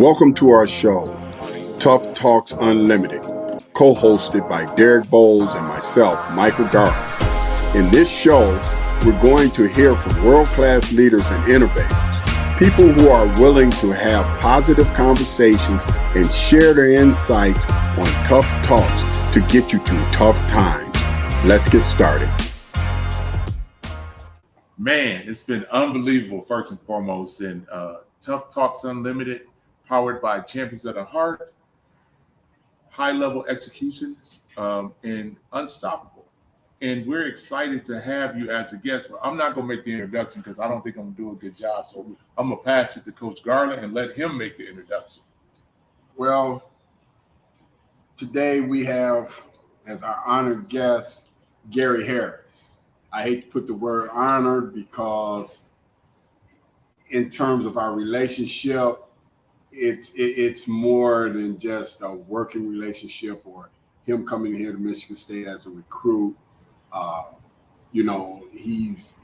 Welcome to our show, Tough Talks Unlimited, co-hosted by Derek Bowles and myself, Michael Garth. In this show, we're going to hear from world-class leaders and innovators, people who are willing to have positive conversations and share their insights on tough talks to get you through tough times. Let's get started. Man, it's been unbelievable, first and foremost, in Tough Talks Unlimited, powered by Champions of the Heart, high-level executions, and Unstoppable. And we're excited to have you as a guest. But I'm not going to make the introduction because I don't think I'm going to do a good job. So I'm going to pass it to Coach Garland and let him make the introduction. Well, today we have as our honored guest, Gary Harris. I hate to put the word honored because in terms of our relationship, it's more than just a working relationship or him coming here to Michigan State as a recruit. He's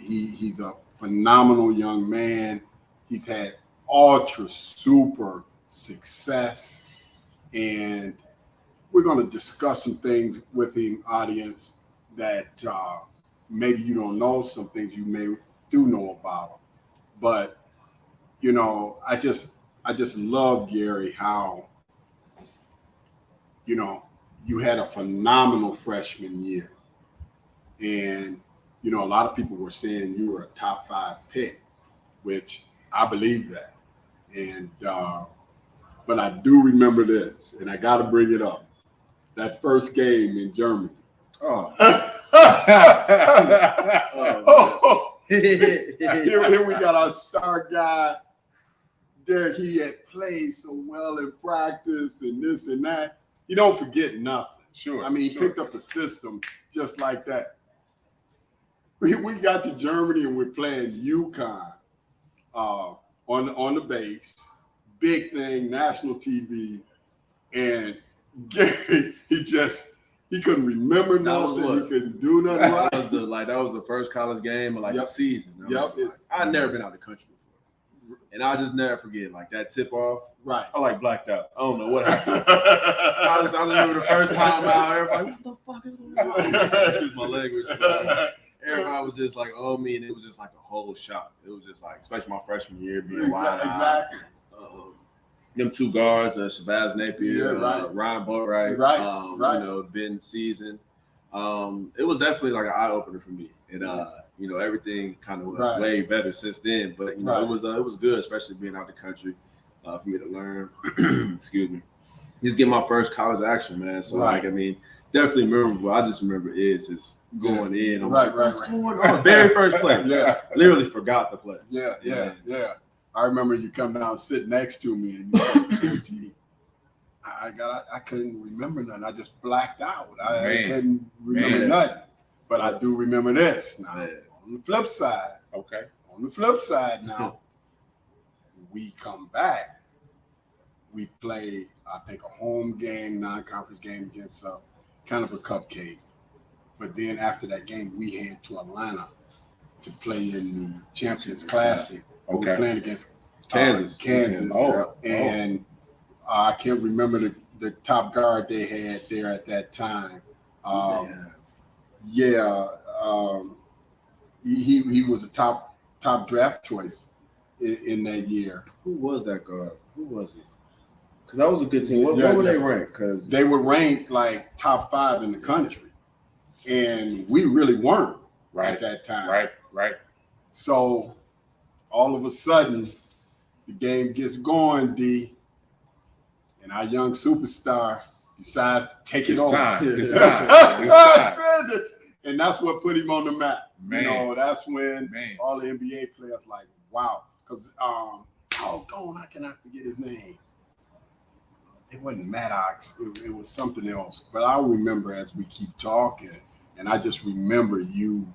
a phenomenal young man. He's had ultra super success, and we're going to discuss some things with him, audience, that maybe you don't know, some things you may do know about him. But I just love, Gary, how you had a phenomenal freshman year, and a lot of people were saying you were a top 5 pick, which I believe that. And but I do remember this, and I got to bring it up. That first game in Germany. Here we got our star guy, Derek. He had played so well in practice and this and that. You don't forget nothing. Sure. I mean, he picked up the system just like that. We got to Germany and we're playing UConn on the base. Big thing, national TV. And Gary, he couldn't remember nothing. He couldn't do nothing right. That was the first college game of the season. I'd never been out of the country before, and I'll just never forget that tip off. Right. I blacked out. I don't know what happened. I just remember the first time out. Everybody, what the fuck is going on? Excuse my language. Everybody was just on me, and it was just like a whole shock. It was just especially my freshman year being wide eyed. Them two guards, Shabazz Napier, Ryan Boatwright, right. Ben season. It was definitely an eye opener for me, and everything kind of went way better since then. But it was good, especially being out the country, for me to learn. Excuse me, just get my first college action, man. So definitely memorable. I just remember just going in. I'm what's going on? Very first play. Literally forgot the play. Yeah. I remember you come down, sit next to me, and you said, I couldn't remember nothing. I just blacked out. I couldn't remember nothing. But I do remember this. Now, on the flip side. Okay. On the flip side now, we come back. We play, I think, a home game, non-conference game against kind of a cupcake. But then after that game, we head to Atlanta to play in the Champions Classic. Okay. We were playing against Kansas. And I can't remember the top guard they had there at that time. He was a top draft choice in that year. Who was that guard? Who was it? Because that was a good team. What were they ranked? Because they were ranked top 5 in the country, and we really weren't at that time. Right. So all of a sudden, the game gets going, D, and our young superstar decides to take it over. It's time. And that's what put him on the map. Man. That's when all the NBA players wow. Because, how can I forget his name? It wasn't Maddox. It was something else. But I'll remember as we keep talking, and I just remember you,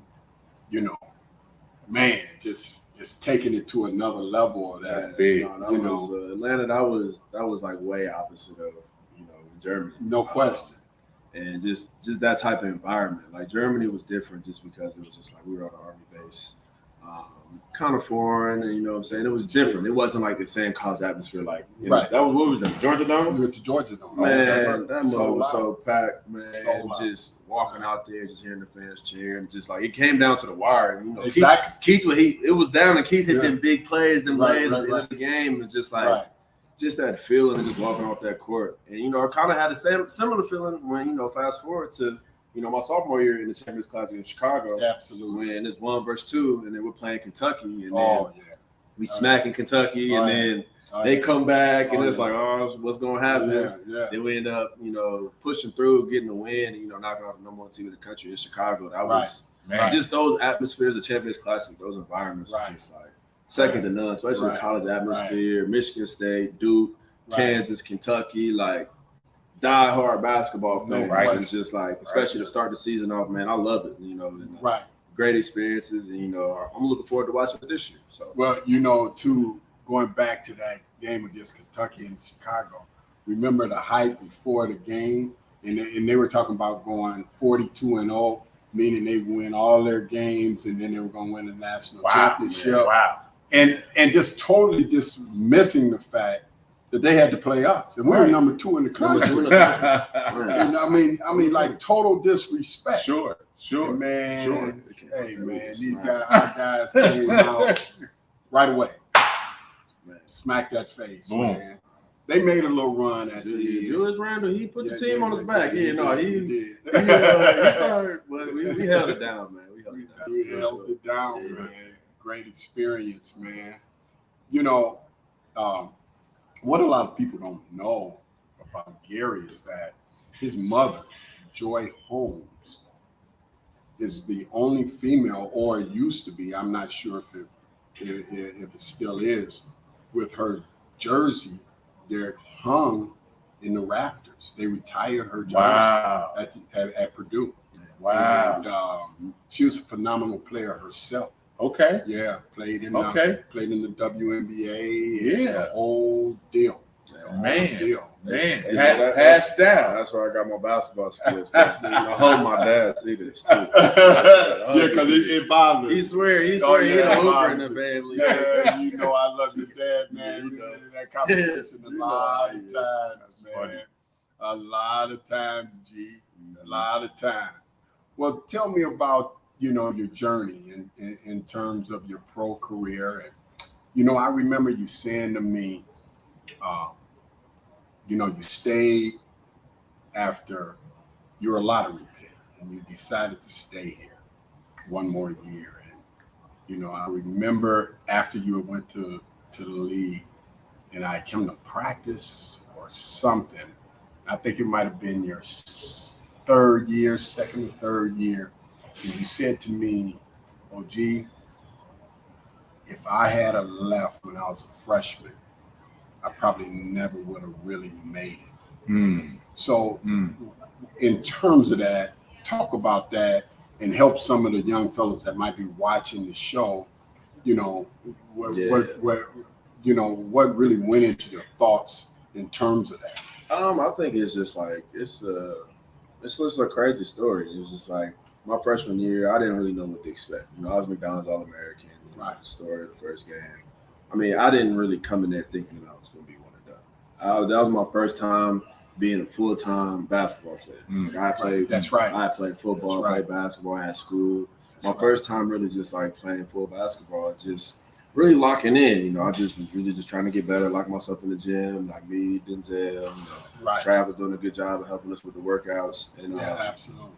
just taking it to another level of that. That's big. Atlanta, that was way opposite of Germany. No question. And just that type of environment. Germany was different just because it was just we were on an Army base. kind of foreign, and you know what I'm saying? It was different. It wasn't like the same college atmosphere. Like, Right. That was, what was that? Georgia Dome? We went to Georgia Dome. Man, that So mother was so loud. packed, man. So And loud. just walking out there, just hearing the fans cheer, and just like it came down to the wire. And, you know, Exactly. Keith, it was down, and Keith hit Yeah. them big plays, them Right, lays right, at the end right. of the game, and just like Right. just that feeling of just walking off that court. And you know, I kind of had the same similar feeling when, you know, fast forward to, you know, my sophomore year in the Champions Classic in Chicago. Absolutely. When it's 1 versus 2, and then we're playing Kentucky, and then Oh yeah. we smacking Kentucky, and Oh, yeah. then Oh, they yeah. come back, and Oh, it's yeah. like, oh, what's gonna happen? Yeah. Then we end up, you know, pushing through, getting the win, and, you know, knocking off the number 1 team in the country in Chicago. That was Man. just those atmospheres, the Champions Classic, those environments, Right. are just like second to none, especially Right. the college atmosphere. Michigan State, Duke, Right. Kansas, Kentucky, like die-hard basketball No fans. right. It's just like, especially to start the season off, man, I love it. You know, and, Right. great experiences, and, you know, I'm looking forward to watching it this year. So. Well, you know, too, going back to that game against Kentucky and Chicago, remember the hype before the game, and they were talking about going 42-0, meaning they win all their games, and then they were going to win the national Wow. championship, Wow. and just totally dismissing the fact that they had to play us, and we were Right. number 2 in the Number country. 2 in the country. And I mean, like total disrespect. Sure. And man, Sure. hey man, these guys, our guys came out right away. Man. Smack that face, Boom. man. They made a little run at the Julius Randle, he put the Yeah, team yeah, on his yeah, back. yeah, Yeah, no, he he did. he started, but we held it down, man. We held it down. We for held sure. it down, Yeah. man. Great experience, man. You know, what a lot of people don't know about Gary is that his mother, Joy Holmes, is the only female, or used to be, I'm not sure if it still is, with her jersey, they're hung in the rafters. They retired her jersey Wow. at Purdue. Wow. And, she was a phenomenal player herself. Okay. Yeah, played in the WNBA. Yeah. the whole deal. Man. Deal. Man. They said that- Passed down. That's where I got my basketball skills from. I hope my dad see this too. Yeah, because it bothers. He swear he Oh, the yeah, hooper in man. the family. Yeah, you know I love your dad, man. You We've know. been in that conversation a You know lot how of he is. times, That's man. funny. A lot of times, G. A lot of times. Well, tell me about, your journey in terms of your pro career. And, I remember you saying to me, you stayed after you're a lottery pick and you decided to stay here one more year. And, I remember after you went to the league and I came to practice or something, I think it might have been your second or third year. And you said to me, OG, if I had left when I was a freshman, I probably never would have really made it. Mm. So in terms of that, talk about that and help some of the young fellas that might be watching the show, what really went into your thoughts in terms of that. I think it's just like it's just a crazy story. It was just like my freshman year, I didn't really know what to expect. I was McDonald's All-American. Right. The story of the first game. I mean, I didn't really come in there thinking that I was going to be one and done. That was my first time being a full-time basketball player. Mm. Like, I played. That's right. I played football, That's right. played basketball at school. That's My right. first time really just like playing full basketball, just really locking in. I just was really just trying to get better, lock myself in the gym, like me, Denzel. Right. Trav was doing a good job of helping us with the workouts. And, Yeah, absolutely.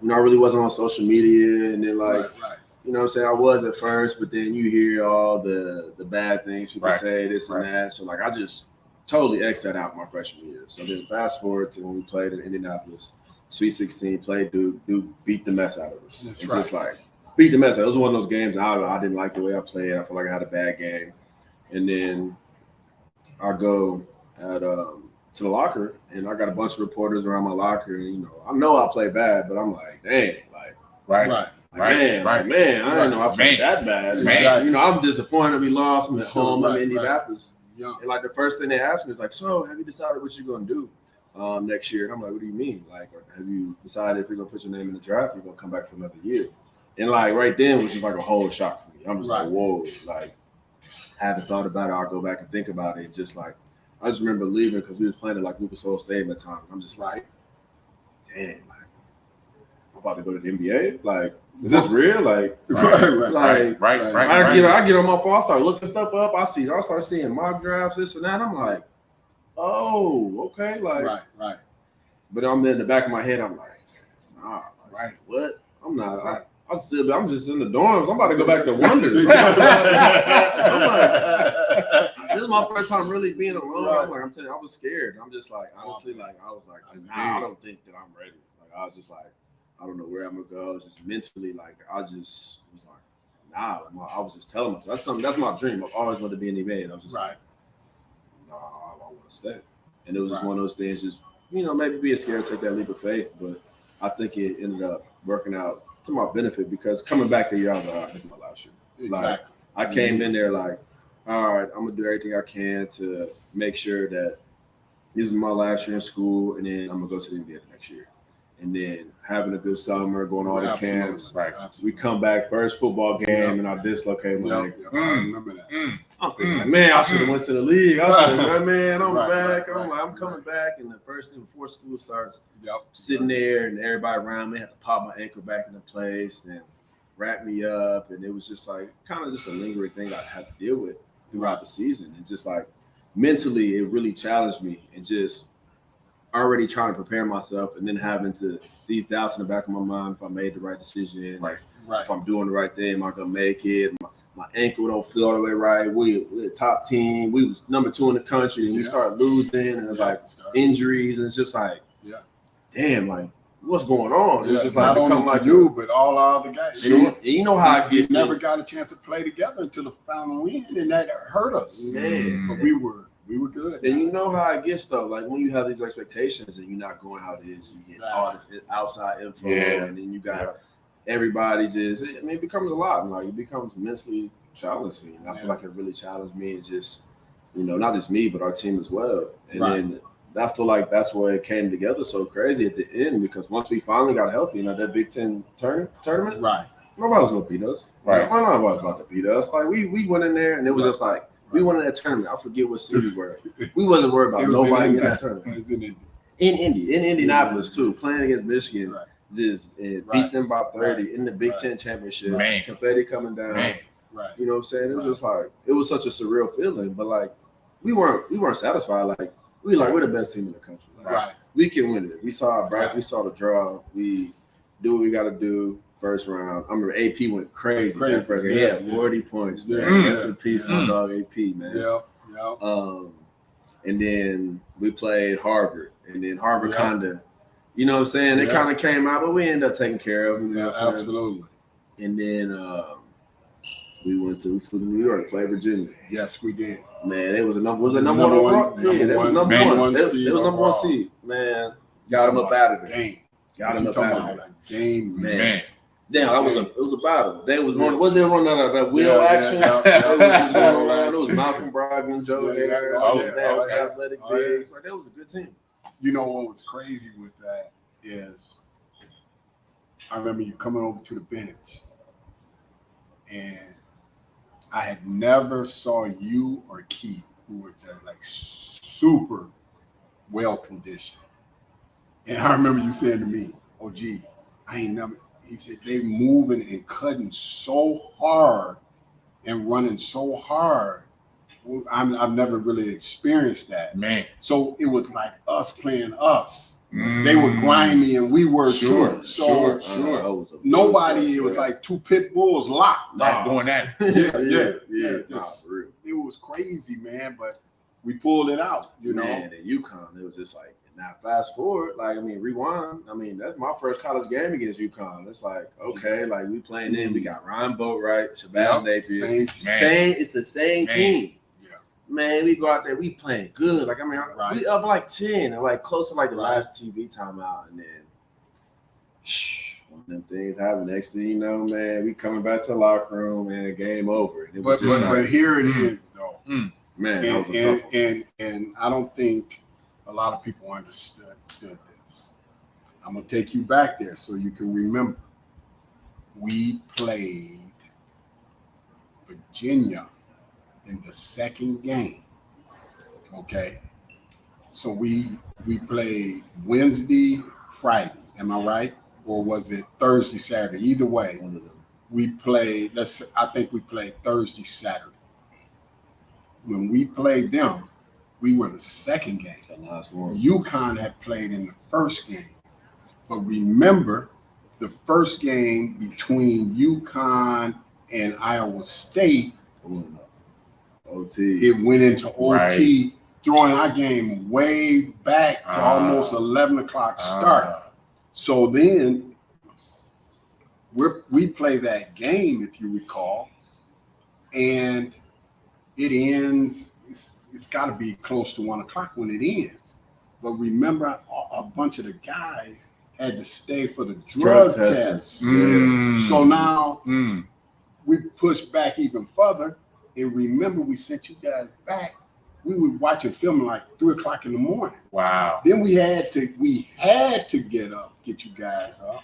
I really wasn't on social media. And then, like, right. you know what I'm saying? I was at first, but then you hear all the bad things people Right. say, this and that. So, like, I just totally X'd that out my freshman year. So then fast forward to when we played in Indianapolis, Sweet 16, played Duke. Duke beat the mess out of us. That's It's right. just like, beat the mess out. It was one of those games I didn't like the way I played. I felt like I had a bad game. And then I go to the locker, and I got a bunch of reporters around my locker. And, I know I play bad, but I'm like, dang, like, Right. Right. man, I didn't know I played that bad. Man. I'm disappointed we lost. I'm at Sure, home. I'm right, in Indianapolis. Young. And, like, the first thing they asked me is, like, so have you decided what you're going to do next year? And I'm like, what do you mean? Like, have you decided if you're going to put your name in the draft, you're going to come back for another year? And like right then was just like a whole shock for me. I'm just Right. like, whoa, like haven't thought about it. I'll go back and think about it. Just like I just remember leaving because we was playing at like Lucas Oil Stadium at the time. I'm just like, damn, like I'm about to go to the NBA. Like, is this real? Like, like I get on my phone, I start looking stuff up. I start seeing mock drafts, this and that. I'm like, oh, okay, like right. But I'm in the back of my head, I'm like, nah, Right. what? I'm not. Right. I'm just in the dorms. I'm about to go back to Wonders. I'm like, this is my first time really being alone. Right. I'm like, I'm telling you, I was scared. I'm just like, honestly, like I was like, nah, I don't think that I'm ready. Like I was just like, I don't know where I'm gonna go. Just mentally, like I just was like, nah. I was just telling myself that's my dream. I've always wanted to be in the NBA. And I was just like, nah, I want to stay. And it was just one of those things, just maybe being scared to take that leap of faith. But I think it ended up working out to my benefit because coming back the year, I was like, all right, this is my last year. Exactly. Like I came in there like, all right, I'm gonna do everything I can to make sure that this is my last year in school, and then I'm gonna go to the NBA the next year. And then having a good summer, going all the camps. Right. We come back first football game, and I dislocate my leg. I remember that. I'm thinking, like, man, I should have went to the league. I should have, man, I'm Right, back. right, I'm like, I'm right, coming back, and the first thing before school starts, Yep. sitting there, and everybody around me had to pop my ankle back into place and wrap me up, and it was just like kind of just a lingering thing I had to deal with throughout the season. And just like mentally, it really challenged me, and just already trying to prepare myself, and then having to these doubts in the back of my mind if I made the right decision, Right. if I'm doing the right thing, am I gonna make it? My ankle don't feel all the way right. We're a top team. We was number 2 in the country, and we started losing, and it was like injuries, and it's just like, damn, like what's going on? It's just like not only like you, but all our other guys. and you know how I We get never got a chance to play together until the final win, and that hurt us. Man. But we were good. And you know how it gets though, like when you have these expectations and you're not going how it is, you get all this outside info, and then you got everybody just, it becomes a lot. Like it becomes mentally challenging. And I feel like it really challenged me, and just, not just me, but our team as well. And then I feel like that's where it came together so crazy at the end, because once we finally got healthy, that Big Ten tournament, nobody was gonna beat us. Right. Nobody was about to beat us. Like we went in there, and it was just like, we won in that tournament. I forget what city we were. We wasn't worried about nobody in that tournament. It was in Indianapolis too, playing against Michigan, just beat them by 30 in the Big Ten championship. Man. Confetti coming down. Man. You know what I'm saying? It was just like, it was such a surreal feeling. But like, we weren't satisfied. Like we're the best team in the country. Like, we can win it. We saw we saw the draw. We do what we got to do. First round. I remember AP went crazy. That first game. He had 40 points. Man. Rest in peace, my dog AP, man. And then we played Harvard. And then Harvard kind of, you know what I'm saying? It kind of came out, but we ended up taking care of them. You know what I'm absolutely. And then we flew to New York, played Virginia. Yes, we did. Man, it was number one overall. Yeah, that was number one. It was number 1 seed. Man, got him up out of there. Got him up out of there. Game, man. Damn, it was a battle. They was running. Was they running out of that wheel action? Yeah. It was just going around. It was Malcolm Brogdon, Joe Harris, athletic bigs. Like that was a good team. You know what was crazy with that is, I remember you coming over to the bench, and I had never saw you or Keith, who were just like super well conditioned. And I remember you saying to me, "Oh, gee, I ain't never." He said they moving and cutting so hard and running so hard. I've never really experienced that. Man. So it was like us playing us. They were grimy and we were too. So nobody, it was like 2 pit bulls locked. Not doing that. It was crazy, man. But we pulled it out, you know. Man, at UConn, it was just like, now fast forward, rewind. That's my first college game against UConn. It's like, okay, like we playing in. We got Ryan Boatwright, Shabazz Napier. It's the same team. Yeah. Man, we go out there, we playing good. We up like 10, and like close to like the last TV timeout, and then one of them things happen. Next thing you know, man, we coming back to the locker room, and game over. And but here it is, though. Man, that was a tough one. And I don't think a lot of people understood this. I'm gonna take you back there so you can remember. we played Virginia in the second game. Okay. So we played Wednesday, Friday. Am I right? Or was it Thursday, Saturday? Either way, we played. I think we played Thursday, Saturday. When we played them, we were in the second game. UConn had played in the first game. But remember, the first game between UConn and Iowa State, OT. it went into OT, Right. throwing our game way back to almost 11 o'clock start. So then we play that game, if you recall, and it ends. It's got to be close to 1 o'clock when it ends. But remember, a bunch of the guys had to stay for the drug test. So now we pushed back even further. And remember, we sent you guys back. We were watching film like 3 o'clock in the morning. Wow. Then we had to get up, get you guys up,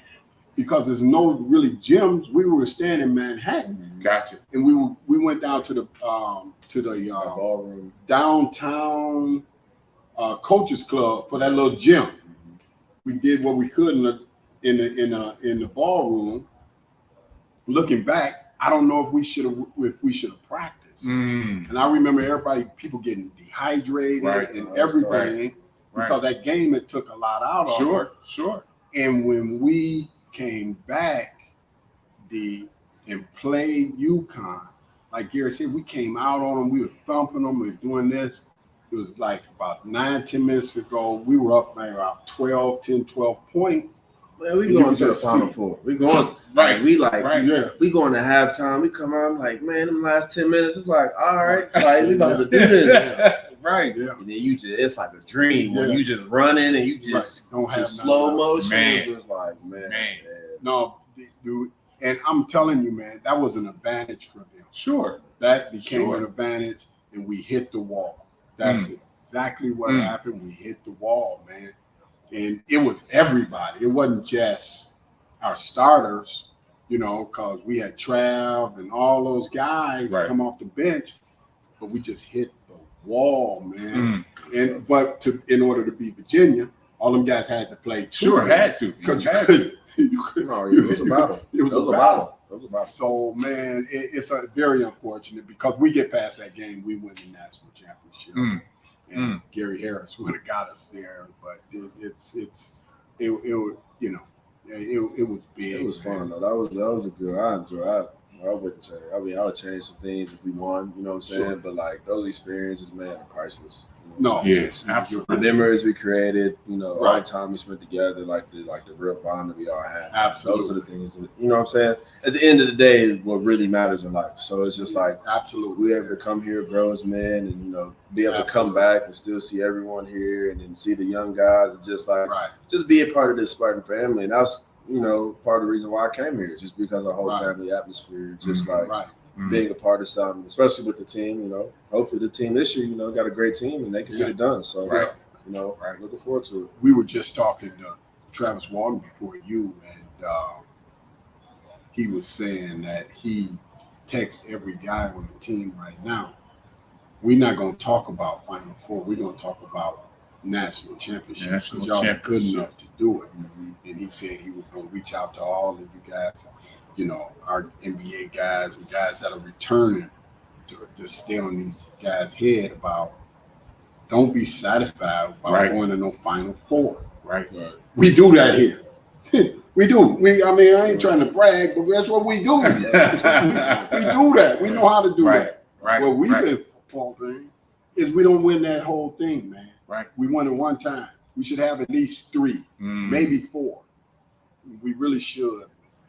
because there's no really gyms. We were staying in Manhattan. Gotcha. And we went down to the ballroom downtown coaches club for that little gym. We did what we could in the ballroom. Looking back, I don't know if we should have practiced. And I remember people getting dehydrated and everything because that game, it took a lot out of it. Sure. And when we came back and played UConn, like Gary said, we came out on them. We were thumping them. We were doing this. It was like about 9-10 minutes ago. We were up by about 12 points. Man, we going to the Final Four. We going we going to halftime. We come out like, man, them last 10 minutes, it's like, all right, like we about to do this. Right. Yeah. And then it's like a dream when you just running and you just don't have slow motion. Man. It's just like, man. No, dude. And I'm telling you, man, that was an advantage for them. Sure. That became an advantage, and we hit the wall. That's exactly what happened. We hit the wall, man. And it was everybody. It wasn't just our starters, because we had Trav and all those guys come off the bench, but we just hit the wall, man. But in order to beat Virginia, all them guys had to play too. Sure, had to. Because It was a battle. It was a battle. So, man, it's very unfortunate because we get past that game, we win the national championship. And Gary Harris would have got us there, but it was big. It was fun though. That was a good. I enjoyed it. I wouldn't change. I mean, I would change some things if we won. You know what I'm saying? Sure. But like those experiences, man, are priceless. No, yes, absolutely. The memories we created, all the time we spent together, like the real bond that we all had. Absolutely. Those are the things that, you know what I'm saying? At the end of the day, what really matters in life. So it's just like, absolutely, we able to come here, grow as men, and be able to come back and still see everyone here, and then see the young guys, and just like just be a part of this Spartan family. And that's part of the reason why I came here, just because of the whole family atmosphere, just being a part of something, especially with the team. Hopefully the team this year, got a great team and they can get it done. So looking forward to it. We were just talking to Travis Walton before you, and he was saying that he texts every guy on the team right now. We're not going to talk about Final Four. We're going to talk about national championship because y'all are good enough to do it. And he said he was going to reach out to all of you guys, our NBA guys and guys that are returning to stay on these guys' head about don't be satisfied about going to no Final Four. Right. We do that here. We do. I ain't trying to brag, but that's what we do. We do that. We know how to do that. Right. What we've been faulting is we don't win that whole thing, man. Right. We won it one time. We should have at least 3, maybe 4. We really should,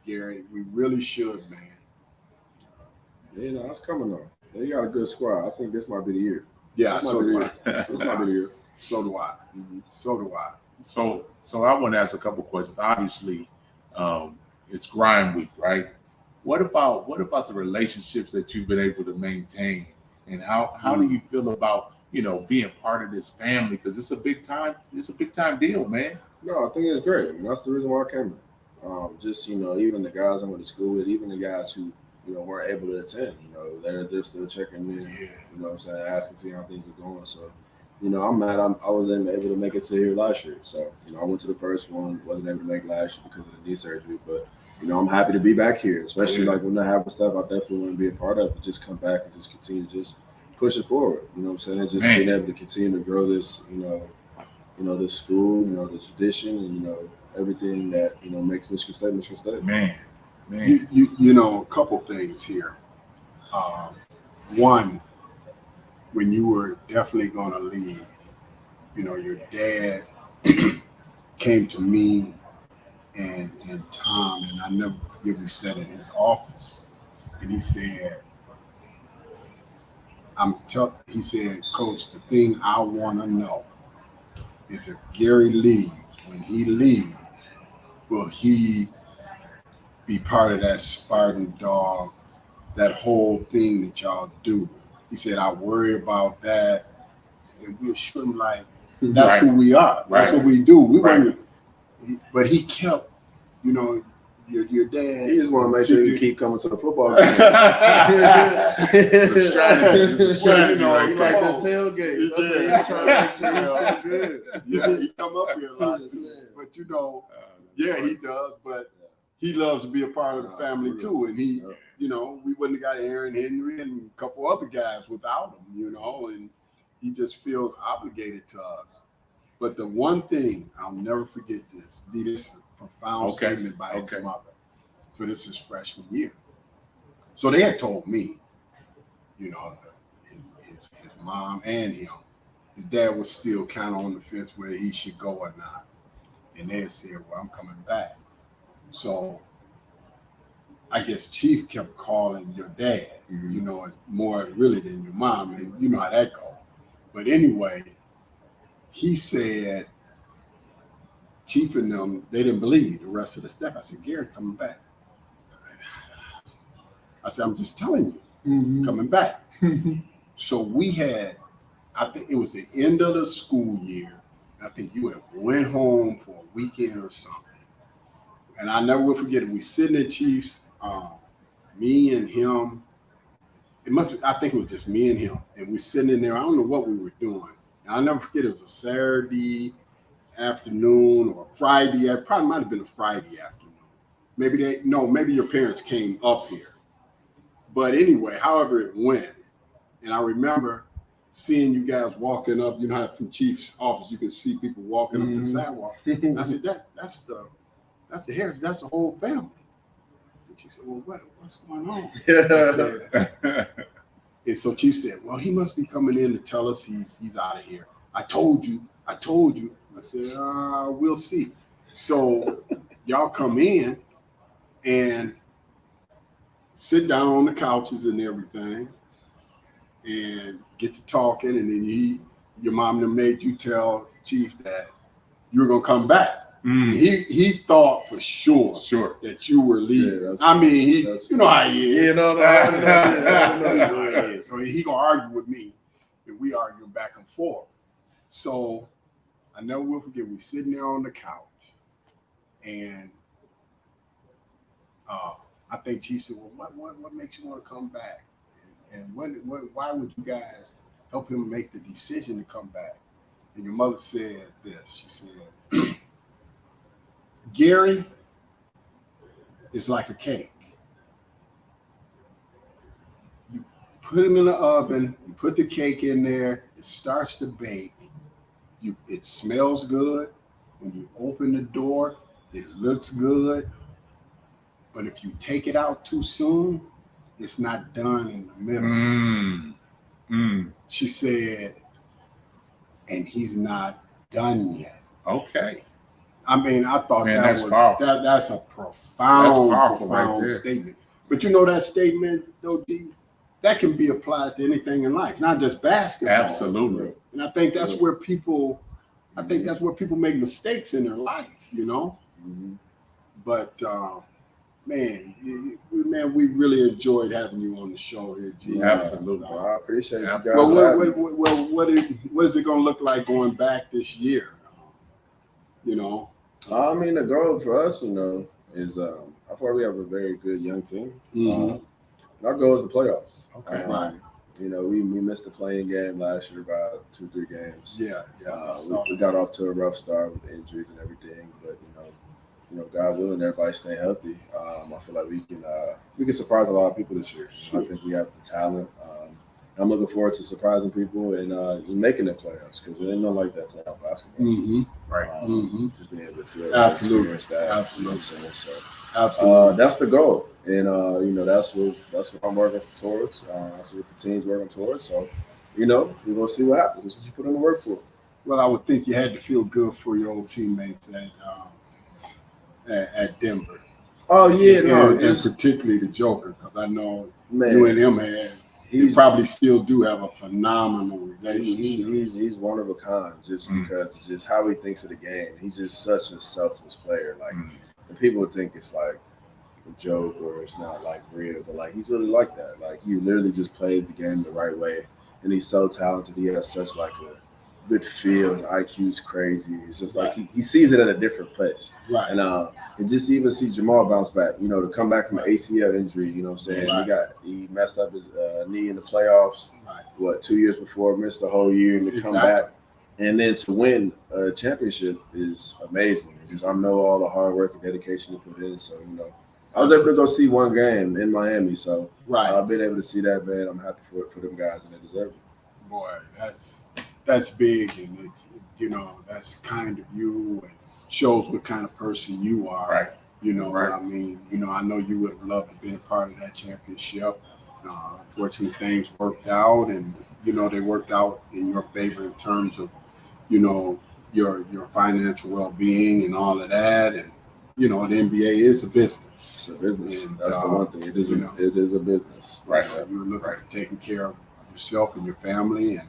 Gary. We really should, man. Yeah, it's coming on. They got a good squad. I think this might be the year. Yeah, so do I. This might be the year. So do I. So do I. So I want to ask a couple questions. Obviously, it's grind week, right? What about the relationships that you've been able to maintain, and how do you feel about being part of this family? Because it's a big time deal, man. No, I think it's great. I mean, that's the reason why I came here. Just even the guys I went to school with, even the guys who weren't able to attend, they're still checking in. Yeah. You know what I'm saying, asking, see how things are going. So, I'm mad. I wasn't able to make it to here last year. So, I went to the first one, wasn't able to make last year because of the knee surgery. But, I'm happy to be back here, especially like when I have stuff I definitely want to be a part of. Just come back and just continue to just push it forward. You know what I'm saying? Just being able to continue to grow this, this school, the tradition, and, everything that, makes Michigan State. Man. A couple things here. One, when you were definitely going to leave, your dad came to me and Tom, and I never forget, we sat in his office, and he said, he said, Coach, the thing I want to know is if Gary leaves, when he leaves, will he be part of that Spartan dog, that whole thing that y'all do? He said, I worry about that. And we assured him, like, that's who we are. That's what we do. We weren't, but he kept, your dad. He just want to make sure you keep coming to the football game. It's a strategy. He like the tailgate. He's trying to make sure he's still good. Yeah, he come up here a lot too. But he does. But he loves to be a part of the family too. And he, we wouldn't have got Aaron Henry and a couple other guys without him, and he just feels obligated to us. But the one thing, I'll never forget this. This is a profound statement by his mother. So this is freshman year. So they had told me, his mom and him, his dad was still kind of on the fence whether he should go or not. And they had said, well, I'm coming back. So I guess Chief kept calling your dad, more really than your mom. And you know how that goes. But anyway, he said, Chief and them, they didn't believe me, the rest of the staff. I said, Gary coming back. I said, I'm just telling you, coming back. So we had, I think it was the end of the school year. I think you had went home for a weekend or something. And I never will forget it. We sitting at Chief's, me and him. I think it was just me and him. And we sitting in there. I don't know what we were doing. And I'll never forget, it was a Saturday afternoon or Friday. It probably might have been a Friday afternoon. Maybe your parents came up here. But anyway, however it went. And I remember seeing you guys walking up, how from Chief's office, you can see people walking up the sidewalk. And I said, that's the Harris, that's the whole family. And she said, well, what's going on? And so Chief said, well, he must be coming in to tell us he's out of here. I told you. I said, we'll see. So y'all come in and sit down on the couches and everything and get to talking. And then your mom then made you tell Chief that you were going to come back. He thought for sure that you were leaving. Yeah, I mean, you know how he is. So he gonna argue with me, and we argue back and forth. So I never will forget. We sitting there on the couch, and I think Chief said, "Well, what makes you want to come back? And why would you guys help him make the decision to come back?" And your mother said this. She said, Gary is like a cake. You put him in the oven, you put the cake in there, it starts to bake. It smells good. When you open the door, it looks good. But if you take it out too soon, it's not done in the middle. She said, and he's not done yet. Okay. I mean, I thought that's a profound statement. But that statement, though, D, that can be applied to anything in life, not just basketball. Absolutely. And I think that's where people make mistakes in their life, But man, we really enjoyed having you on the show here, G. Absolutely. I appreciate it. Well, what is it going to look like going back this year? I mean, the goal for us, is I feel like we have a very good young team. Mhm. And our goal is the playoffs. Okay. Right. You know, we missed the playing game last year by 2-3 games. Yeah. We got off to a rough start with injuries and everything, but you know, God willing, everybody stay healthy. I feel like we can surprise a lot of people this year. Sure. I think we have the talent. I'm looking forward to surprising people and making the playoffs because it ain't nothing like that playoff basketball. Mm-hmm. Right. Just being able to feel Absolutely. experience that. Absolutely. You know what I'm saying? So Absolutely. that's the goal, and you know that's what I'm working towards. That's what the team's working towards. So you know we're gonna see what happens. That's what you put in the work for. Well, I would think you had to feel good for your old teammates at Denver. Oh yeah, no, and just particularly the Joker, because I know man, you and him had. You he's probably still do have a phenomenal relationship. he's one of a kind, just because it's just how he thinks of the game. He's just such a selfless player. Like and people would think it's like a joke or it's not like real, but like he's really like that. Like he literally just plays the game the right way, and he's so talented. He has such like a good feel. His IQ's crazy. It's just like he sees it at a different place. Right. And just even see Jamal bounce back, you know, to come back from an ACL injury, you know what I'm saying? Right. He messed up his knee in the playoffs, Right. 2 years before, missed the whole year, and to come back. And then to win a championship is amazing. Just I know all the hard work and dedication he put in. So, you know, I was able to go see one game in Miami. So Right. I've been able to see that, man. I'm happy for them guys, and they deserve it. Boy, that's big, and it's, you know, that's kind of you and shows what kind of person you are. Right. You know, Right. I mean, you know, I know you would have loved to be a part of that championship. Unfortunately, things worked out, and you know they worked out in your favor in terms of, you know, your financial well-being and all of that. And you know, the NBA is a business. It's a business. And, That's the one thing. It is. you know. It is a business. Right. You're looking for taking care of yourself and your family,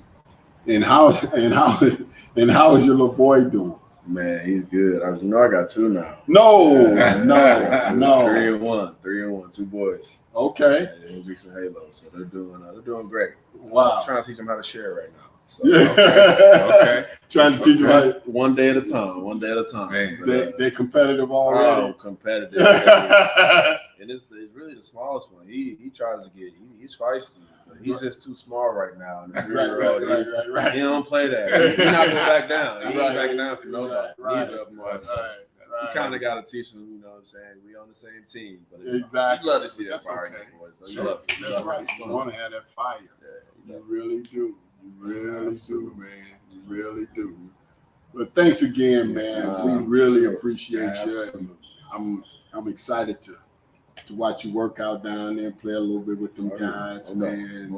and how is your little boy doing? Man, he's good. I got 2 now. No, 3-1, 2 boys. Okay. Hendrix and Halo, so they're doing great. Wow. I'm trying to teach them how to share right now. So, Okay. Trying to teach you how to, one day at a time. Man. But, they competitive already. competitive. And it's really the smallest one. He tries to get. He's feisty, but he's just too small right now. And the 3-year-old, Right. he don't play that. He's not gonna back down. He ain't backing down for nobody. Right. He's up north, so You kind of got to teach them, you know what I'm saying? We on the same team. But Exactly. You love to see that That's fire okay. in the boys. Though. You Sure. love it. That's right. You want to have that fire. Yeah, You really do. You really do, man. You really do. But thanks again, man. We really appreciate you. And I'm excited to watch you work out down there and play a little bit with them guys, man. And,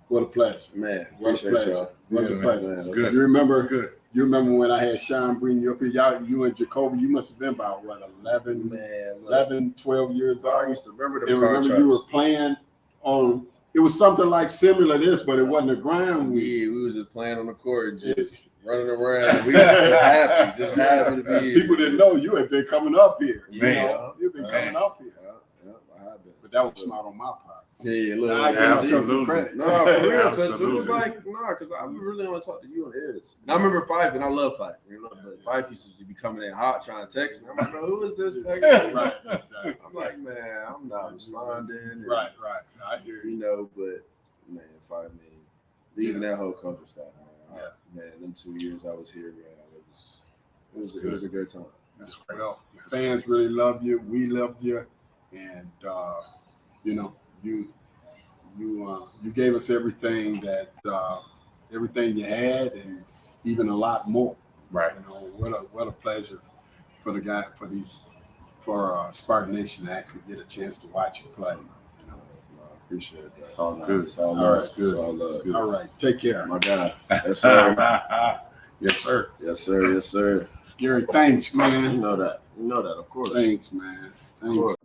what a pleasure. Man, What a appreciate pleasure. y'all. What a Yeah, man. pleasure. Man, Good. You remember? Good. You remember when I had Sean bring you up here? You and Jacoby, you must have been about, what, 11, Man, look, 11 12 years I old? used to remember the And remember you were playing on, it was something like similar to this, but it wasn't a ground. We was just playing on the court, just running around. We just happy to be here. People didn't know you had been coming up here. You Man. know? You've been coming up here. Yeah, I have been. But that was smart on my part. Yeah, look, I give myself some absolutely. credit. No, for real, because it Absolutely. was like, because I really want to talk to you on Airs. And I remember Fife, and I love Fife. You know, but Fife used to be coming in hot trying to text me. I'm like, bro, who is this texting me? Right, exactly. I'm like, man, I'm not responding. Right. I hear You you. know, but man, Fife, man, leaving that whole coaching staff, man. Man, them 2 years I was here, man, it was a good time. That's great. Well, the fans really love you. We love you. And, you know, you gave us everything everything you had, and even a lot more. Right. You know, what a pleasure for Spartan Nation to actually get a chance to watch you play. You know, I appreciate that. It's all love. Good. It's all All love. right, good. It's all love. Good. all right, take care, My God. Yes, sir. Yes, sir. Yes, sir. Yes, sir. Gary. Thanks, You man. know that. You know that, of course. Thanks, man. Of Thanks. course.